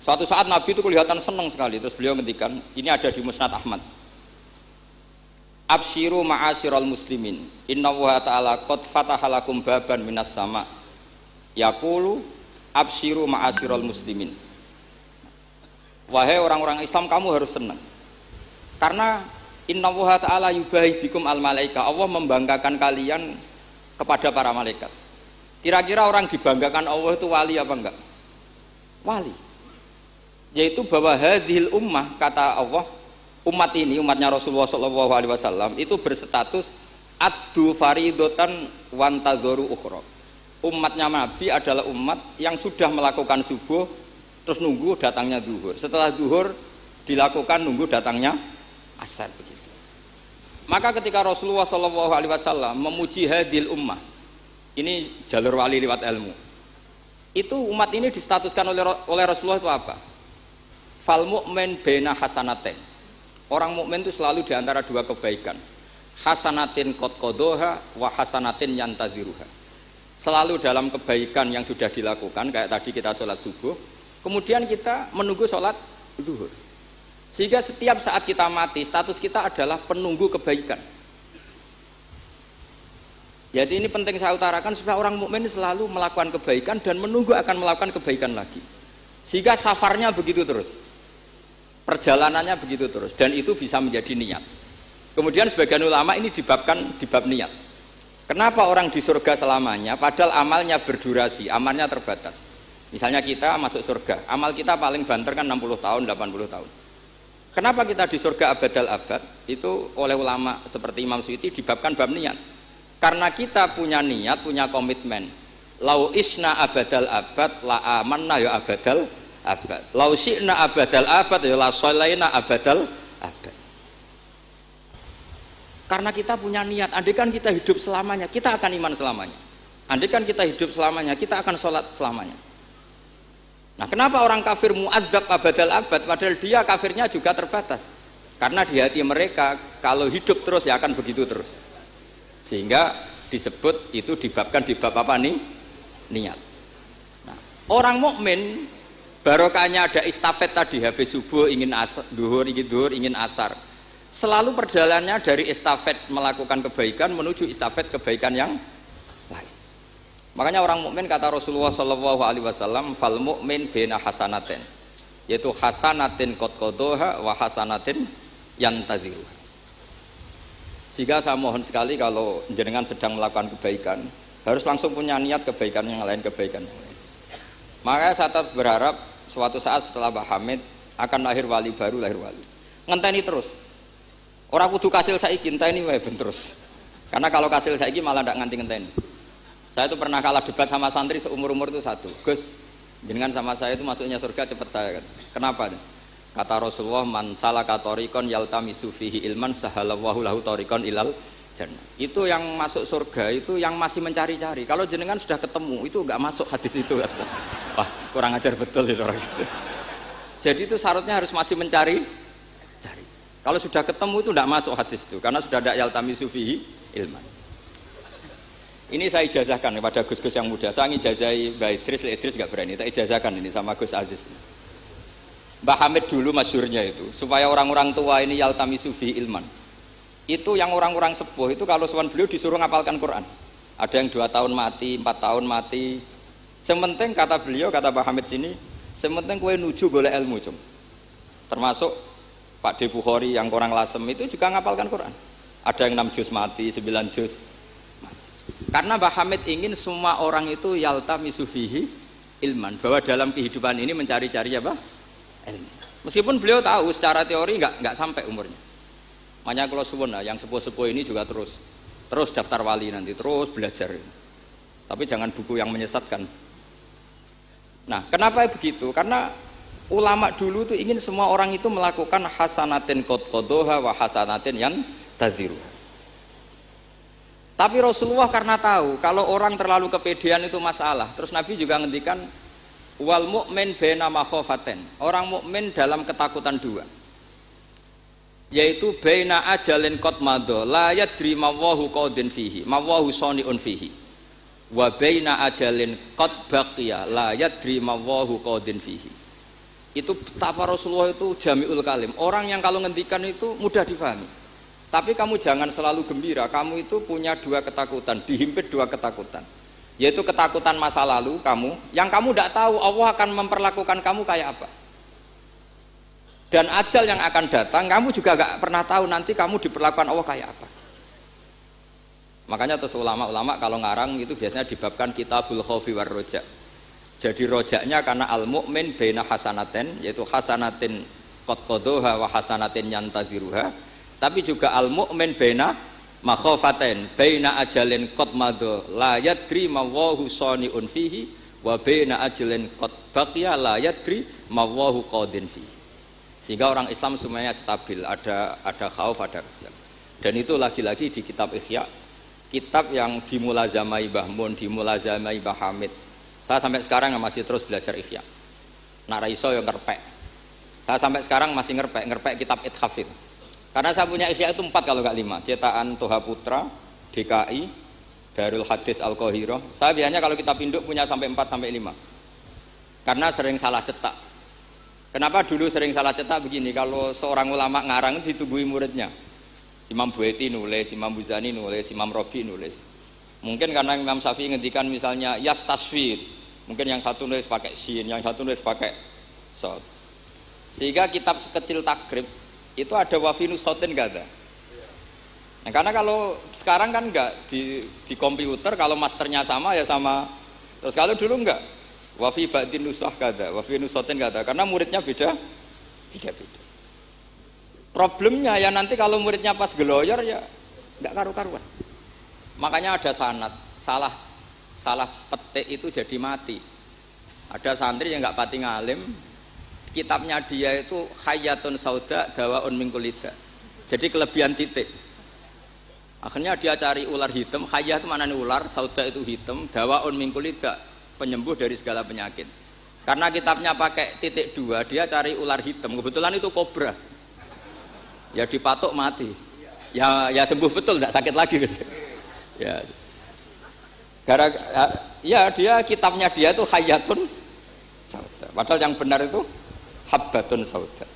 Suatu saat Nabi itu kelihatan senang sekali, terus beliau ngendikan, ini ada di Musnad Ahmad. Absyiru ma'asyiral muslimin, innallaha ta'ala qad fataha lakum baban minas sama. Yaqulu absyiru ma'asyiral muslimin. Wahai orang-orang Islam, kamu harus senang. Karena innallaha ta'ala yubahi bikum al malaika. Allah membanggakan kalian kepada para malaikat. Kira-kira orang dibanggakan Allah itu wali apa enggak? Wali. Yaitu bahwa hadhil ummah, kata Allah, umat ini, umatnya Rasulullah SAW itu berstatus addu faridotan wantazoru ukhra. Umatnya Nabi adalah umat yang sudah melakukan subuh terus nunggu datangnya zuhur. Setelah zuhur dilakukan nunggu datangnya asar begitu. Maka ketika Rasulullah SAW memuji hadhil ummah, ini jalur wali lewat ilmu, itu umat ini distatuskan oleh Rasulullah itu apa? Fal mu'min baina hasanatain. Orang mukmin itu selalu diantara dua kebaikan. Hasanatin qad qadoha wa hasanatin yantaziruha. Selalu dalam kebaikan yang sudah dilakukan, kayak tadi kita sholat subuh, kemudian kita menunggu sholat zuhur. Sehingga setiap saat kita mati, status kita adalah penunggu kebaikan. Jadi ini penting saya utarakan supaya orang mukmin selalu melakukan kebaikan dan menunggu akan melakukan kebaikan lagi. Sehingga safarnya begitu terus. Perjalanannya begitu terus, dan itu bisa menjadi niat. Kemudian sebagian ulama ini dibabkan di bab niat. Kenapa orang di surga selamanya padahal amalnya berdurasi, amalnya terbatas. Misalnya kita masuk surga, amal kita paling banter kan 60 tahun, 80 tahun. Kenapa kita di surga abadal abad? Itu oleh ulama seperti Imam Suyuti dibabkan bab niat. Karena kita punya niat, punya komitmen. Lau isna abadal abad la amanna ya abadal abad. Lau syi'na abadal abad ya la sholaina abadal abad. Karena kita punya niat, andaikan kita hidup selamanya, kita akan iman selamanya. Andaikan kita hidup selamanya, kita akan sholat selamanya. Nah, kenapa orang kafir mu'adzab abadal abad padahal dia kafirnya juga terbatas? Karena di hati mereka kalau hidup terus ya akan begitu terus. Sehingga disebut itu dibabkan di bab apa nih? Niat. Nah, orang mukmin barokahnya ada istafet tadi, habis subuh ingin duhur, ingin asar. Selalu perjalanannya dari estafet melakukan kebaikan menuju estafet kebaikan yang lain. Makanya orang mukmin kata Rasulullah SAW, fal mu'min bina hasanatin, yaitu hasanatin qad qadoha wa hasanatin yantaziruha. Sehingga saya mohon sekali kalau jenengan sedang melakukan kebaikan harus langsung punya niat kebaikan yang lain, kebaikan yang lain. Makanya saya tetap berharap suatu saat setelah Mbah Hamid akan lahir wali baru, lahir wali. Ngenteni terus. Orang kudu kasil saiki ngenteni wae ben terus. Karena kalau kasil saiki malah ndak nganti ngenteni. Saya itu pernah kalah debat sama santri seumur-umur itu satu. Gus, jenengan sama saya itu masuknya surga cepat saya kan. Kenapa? Kata Rasulullah, man salaka thariqan yaltamisu fihi ilman sahalallahu lahu thariqan ilal jannah. Itu yang masuk surga itu yang masih mencari-cari. Kalau jenengan sudah ketemu itu enggak masuk hadis itu. Wah, kurang ajar betul itu orang itu. Jadi itu syaratnya harus masih mencari. Kalau sudah ketemu itu tidak masuk hadis itu, karena sudah ada yaltamisu fihi ilman. Ini saya ijazahkan kepada Gus-Gus yang muda. Saya ngijazahi Mbak Idris nggak berani. Tak ijazahkan ini sama Gus Aziz. Mbah Hamid dulu masyhurnya itu, supaya orang-orang tua ini yaltamisu fihi ilman. Itu yang orang-orang sepuh itu kalau sowan beliau disuruh ngapalkan Quran. Ada yang 2 tahun mati, 4 tahun mati. Sementing kata beliau, kata Mbah Hamid sini, sementing kowe nuju golek ilmu cum. Termasuk Pak De Bukhari yang orang lasem itu juga ngapalkan Quran. Ada yang 6 juz mati, 9 juz mati. Karena Mbah Hamid ingin semua orang itu yaltamisu fihi ilman, bahwa dalam kehidupan ini mencari-cari apa? Ilmu. Meskipun beliau tahu secara teori nggak sampai umurnya. Makanya kalau suwun yang sepuh-sepuh ini juga terus daftar wali nanti, terus belajar. Tapi jangan buku yang menyesatkan. Nah, kenapa begitu? Karena ulama dulu itu ingin semua orang itu melakukan hasanatin qad qadoha wa hasanatin yang taziruha. Tapi Rasulullah karena tahu kalau orang terlalu kepedean itu masalah. Terus Nabi juga ngendikan wal mu'min baina makhafatin. Orang mukmin dalam ketakutan dua. Yaitu baina ajalin qad madha la yadri mawahu qadin fihi, mawahu saniun fihi. Wa baina ajalin qad baqiya la yadri mawahu qadin fihi. Itu betapa Rasulullah itu jami'ul kalim. Orang yang kalau ngendikan itu mudah difahami. Tapi kamu jangan selalu gembira. Kamu itu punya dua ketakutan, dihimpit dua ketakutan. Yaitu ketakutan masa lalu kamu, yang kamu tidak tahu Allah akan memperlakukan kamu kayak apa. Dan ajal yang akan datang, kamu juga gak pernah tahu nanti kamu diperlakukan Allah kayak apa. Makanya terus ulama-ulama kalau ngarang itu biasanya dibabkan kitabul khaufi war roja. Jadi rojaknya karena al-mu'min baina hasanatin, yaitu hasanatin qad qadaha wa hasanatin yantaziruha. Tapi juga al-mu'min baina makhofatin, baina ajalin qad madha la yadri ma wallahu sani'un fihi wa baina ajalin qad baqiya la yadri ma wallahu qadin fihi. Sehingga orang Islam semuanya stabil, ada khauf, ada roja. Dan itu lagi-lagi di kitab Ihya, kitab yang dimulazamai Mbah Mun, dimulazamai Mbah Hamid. Saya sampai sekarang masih terus belajar Ihya. Nak ra iso yang ngerpek. Saya sampai sekarang masih ngerpek kitab Ithaf itu. Karena saya punya Ihya itu 4 kalau enggak 5. Cetakan Toha Putra, DKI, Darul Hadis Al-Qahirah. Saya biasanya kalau kitab induk punya sampai 4 sampai 5. Karena sering salah cetak. Kenapa dulu sering salah cetak begini? Kalau seorang ulama ngarang ditungguhi muridnya. Imam Buaiti nulis, Imam Buzani nulis, Imam Robi nulis. Mungkin karena Imam Syafi'i ngendikan misalnya yas tasfid, mungkin yang satu nulis pakai shin, yang satu nulis pakai sod. Sehingga kitab sekecil takrib itu ada wafinu sotin gak ada. Nah, karena kalau sekarang kan enggak di komputer, kalau masternya sama ya sama. Terus kalau dulu enggak, wafi ba'din nusah gak ada, wafinu sotin gak ada, karena muridnya beda. Problemnya ya nanti kalau muridnya pas geloyor ya nggak karu-karuan. Makanya ada sanad, salah petik itu jadi mati. Ada santri yang nggak pati ngalim, kitabnya dia itu Hayatun Sauda Dawaun min Kulida. Jadi kelebihan titik. Akhirnya dia cari ular hitam, Hayat itu mana nih ular, Sauda itu hitam, Dawaun min Kulida, penyembuh dari segala penyakit. Karena kitabnya pakai titik 2, dia cari ular hitam. Kebetulan itu kobra. Ya dipatok mati, ya sembuh betul, tidak sakit lagi. Ya, ya dia kitabnya dia itu Hayatun Sauda, padahal yang benar itu Habbatun Sauda.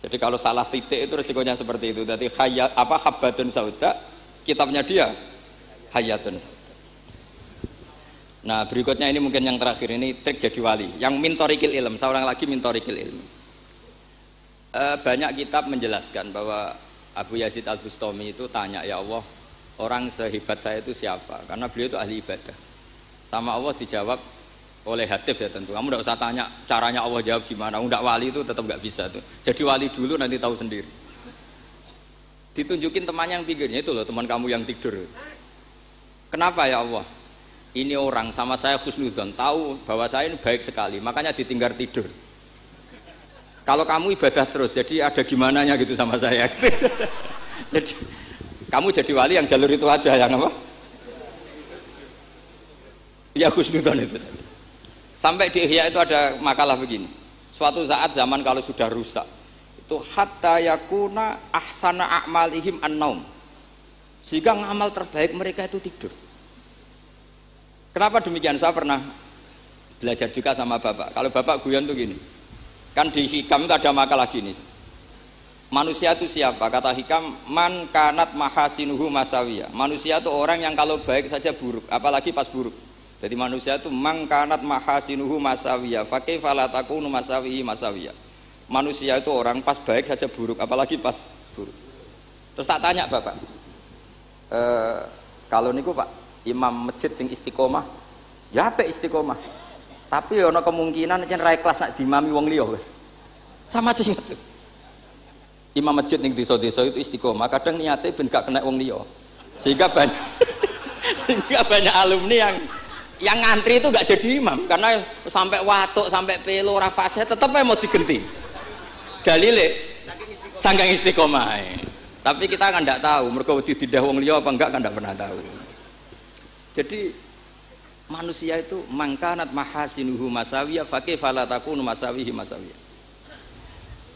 Jadi kalau salah titik itu resikonya seperti itu. Jadi Habbatun Sauda, kitabnya dia Hayatun Sauda. Nah berikutnya ini mungkin yang terakhir, ini trik jadi wali. Yang mintorikil ilm, seorang lagi mintorikil ilm. Banyak kitab menjelaskan bahwa Abu Yazid Al-Bustami itu tanya, ya Allah, orang sehebat saya itu siapa? Karena beliau itu ahli ibadah. Sama Allah dijawab oleh Hatif ya tentu. Kamu tidak usah tanya caranya Allah jawab gimana. Tidak wali itu tetap nggak bisa tuh. Jadi wali dulu nanti tahu sendiri. Ditunjukin temannya yang pinggirnya itu loh, teman kamu yang tidur. Kenapa ya Allah? Ini orang sama saya husnudzon, tahu bahwa saya ini baik sekali, makanya ditinggal tidur. Kalau kamu ibadah terus, jadi ada gimananya gitu sama saya. Jadi kamu jadi wali yang jalur itu aja, yang apa? Ya husnudzon itu. Sampai di Ihya itu ada makalah begini. Suatu saat zaman kalau sudah rusak, itu hatta yakuna ahsana a'malihim an-naum. Sehingga amal terbaik mereka itu tidur. Kenapa demikian? Saya pernah belajar juga sama bapak. Kalau bapak guyon tuh gini. Kan di Hikam itu ada makalah gini. Manusia itu siapa? Kata Hikam, man kanat mahasinuhu masawiyah. Manusia itu orang yang kalau baik saja buruk, apalagi pas buruk. Jadi manusia itu man kanat mahasinuhu masawiyah, fa kaifa la takunu masawihi masawiyah. Manusia itu orang pas baik saja buruk, apalagi pas buruk. Terus tak tanya bapak, kalau niku Pak, imam masjid sing istiqomah, ya apa istiqomah? Tapi ono kemungkinan yen ra ikhlas nak dimami wong liya. Sama sih itu. Imam masjid ning desa-desa itu istiqomah, kadang niate ben gak kena wong liya. Sehingga banyak alumni yang ngantri itu gak jadi imam karena sampai watuk, sampai pelo ora fase tetep mau digenti. Dalile saking istiqomah. Tapi kita kan ndak tahu mergo ditindah wong liya apa enggak kan ndak pernah tahu. Jadi manusia itu mangkanat mahasinuhu masawiyah fakih fala takunu masawihi masawiyah.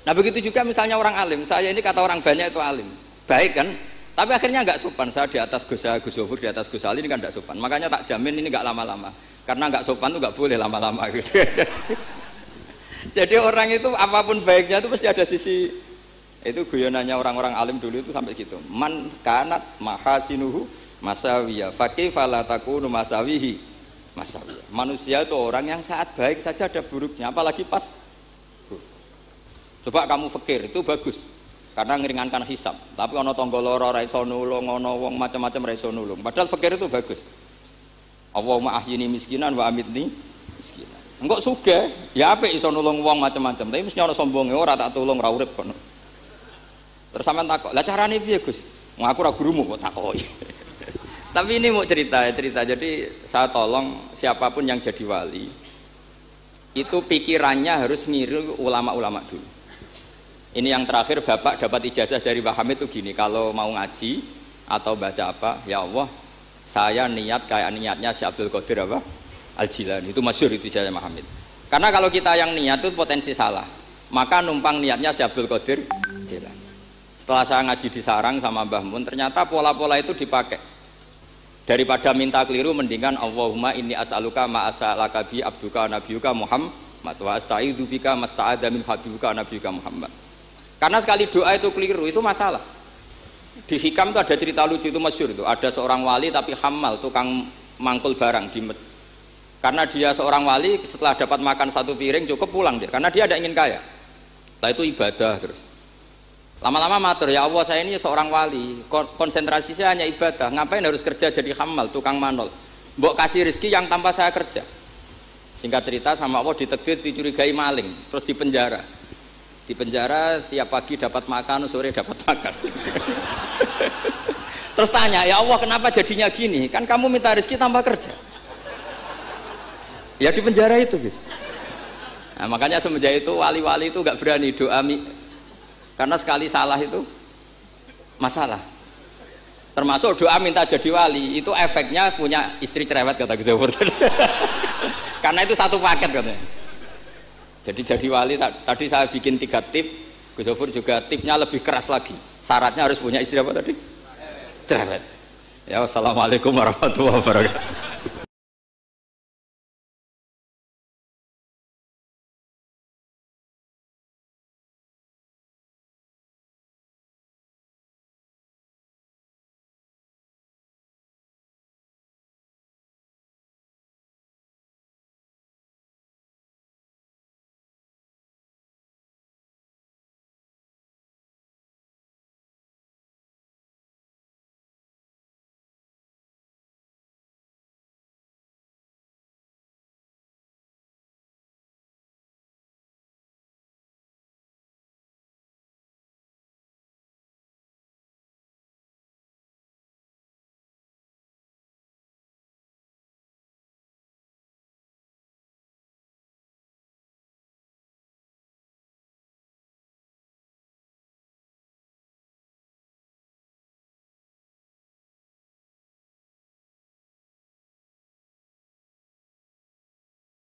Nah begitu juga misalnya orang alim, saya ini kata orang banyak itu alim, baik kan? Tapi akhirnya nggak sopan. Saya di atas Gus Zofur, di atas Gus Ali ini kan nggak sopan. Makanya tak jamin ini nggak lama-lama, karena nggak sopan tuh nggak boleh lama-lama gitu. Jadi orang itu apapun baiknya itu pasti ada sisi. Itu guyonannya orang-orang alim dulu itu sampai gitu. Man kanat mahasinuhu masawiya fakaifa la takunu masawihi masawiya. Manusia itu orang yang saat baik saja ada buruknya, apalagi pas buruk. Coba kamu fikir itu bagus karena ngeringankan hisab. Tapi ono tangga lara ora iso nulung, ono wong macam-macam ora iso nulung. Padahal fikir itu bagus. Allahumma ahyini miskinan wa amitni miskinan. Engko sugih, ya apik iso nulung wong macam-macam, tapi mesti ana sombonge ora tak tulung ora urip kono. Terus sampean takok, "Lah carane piye, Gus?" Ngaku ora gurumu kok takoki. Tapi ini mau cerita. Jadi saya tolong siapapun yang jadi wali itu pikirannya harus niru ulama-ulama dulu. Ini yang terakhir Bapak dapat ijazah dari Mbah Hamid itu gini, kalau mau ngaji atau baca apa, ya Allah, saya niat kayak niatnya Syekh Abdul Qadir apa? Al-Jilani. Itu masyhur itu ijazah Mbah Hamid. Karena kalau kita yang niat itu potensi salah. Maka numpang niatnya Syekh Abdul Qadir Jilani. Setelah saya ngaji di Sarang sama Mbah Mun, ternyata pola-pola itu dipakai. Daripada minta keliru, mendingan Allahumma inni as'aluka ma as'alaka bi abduka nabiyuka Muhammad wa asta'idzu bika masta'adza min habibuka nabiyuka Muhammad. Karena sekali doa itu keliru, itu masalah. Di Hikam itu ada cerita lucu, itu masyhur itu. Ada seorang wali tapi hamal, tukang mangkul barang di karena dia seorang wali, setelah dapat makan satu piring cukup pulang dia, karena dia tidak ingin kaya. Setelah itu ibadah terus. Lama-lama matur, ya Allah saya ini seorang wali, konsentrasi saya hanya ibadah, ngapain harus kerja jadi hamal, tukang manol. Mbok kasih rezeki yang tanpa saya kerja. Singkat cerita sama Allah ditegdir dicurigai maling, terus dipenjara. Di penjara tiap pagi dapat makan, sore dapat makan. Terus tanya, ya Allah kenapa jadinya gini? Kan kamu minta rezeki tanpa kerja. Ya di penjara itu gitu. Nah, makanya semenjak itu wali-wali itu gak berani doa karena sekali salah itu masalah. Termasuk doa minta jadi wali itu efeknya punya istri cerewet kata Gus Zafur. Karena itu satu paket katanya. Jadi wali tadi saya bikin 3 tip, Gus Zafur juga tipnya lebih keras lagi. Syaratnya harus punya istri apa tadi? Cerewet. Ya wassalamualaikum warahmatullahi wabarakatuh.